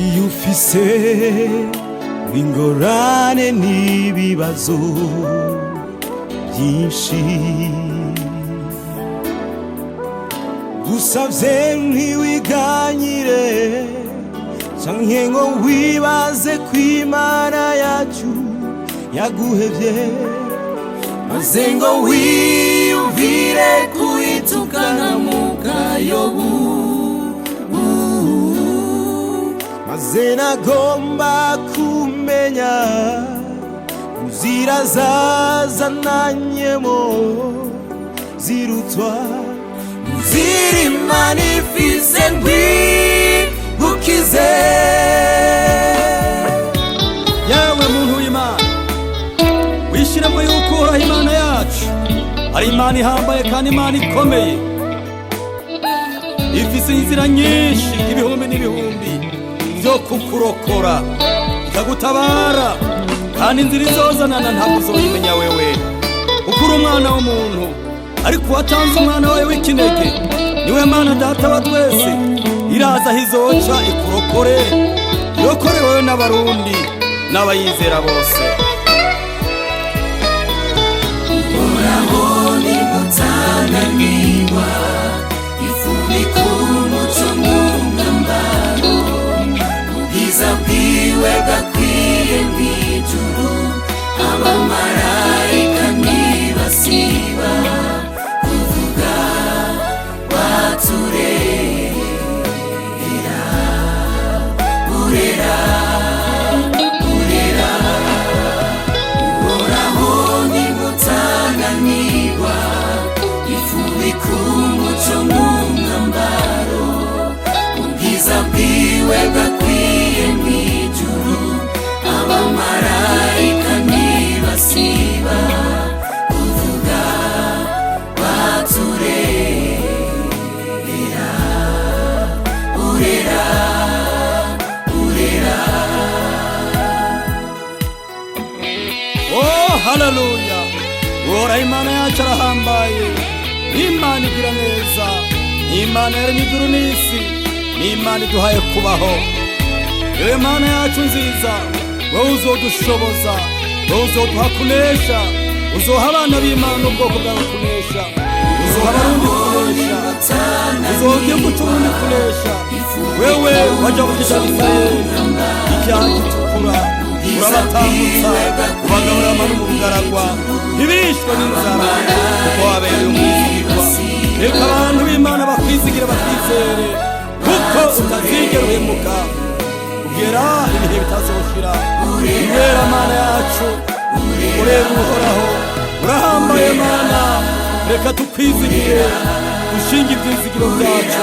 iyo ufise ingorane n'ibibazo byinshi gusavye ntiwiganyire canke ngo wibaze kw'Imana yacu yaguhevye maze ngo wiyumvire kuyitukana mukayobu maze nagomba kumenya inzira zazananyemo zirutwa inzira Imana ifise ngukize. Yewe muntu w'Imana wishiremo yuko uhoraho Imana yacu ari Imana ihambaye kandi Imana ikomeye, ifise inzira nyinshi ibihumbi n'ibihumbi vyo kukurokora ikagutabara, kandi inzira izozanana ntabwo uzoyimenya wewe kuko uri umwana w'umuntu, ariko watanze umwana wawe w'ikinege niwe Mana data wa twese, iraza aho izoca ikurokore, irokore wewe n'abarundi n'abayizera bose. Uhoraho nimutananirwa, ifubika umuco mu mwambaro, ubwiza bwiwe bwakwiye mw'ijuru, abamarayika ntibasiba kuvuga waturera, urera urera. Uhoraho nimutananirwa, ifubika umuco mu mwambaro, ubwiza bwiwe bwakwiye mw'ijuru, abamarayika ntibasiba kuvuga waturera, urera urera. Oh haleluya, uhoraho Imana yacu arahambaye, Imana igira neza, Imana yaremye ijuru n'isi, Imana iduhaye kubaho. Ewe Mana yacu nziza, wowe uzodushoboza, wowe uzoduha kunesha, uzoha abana b'Imana ubwoko bwawe kunesha, uzoha abarundi kunesha, uzoha umuturundi kunesha. Wewe waja kugisha Isirayeli icyaha gitukura, urabatambutsa ubagaburira amano mu bugaragwa, ntibishwe n'inzara kuko wabereye umwizigirwa. Reka abantu b'Imana bakwizigire bakwizere, kuko utazigera uhemuka kugera ibihe bitazoshira. Ibera Mana yacu, urera uhoraho, urahambaye Mana, reka tukwizigire, dushinge ivyizigiro vyacu.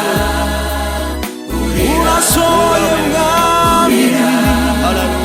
Urashoboye mwami, Haleluya.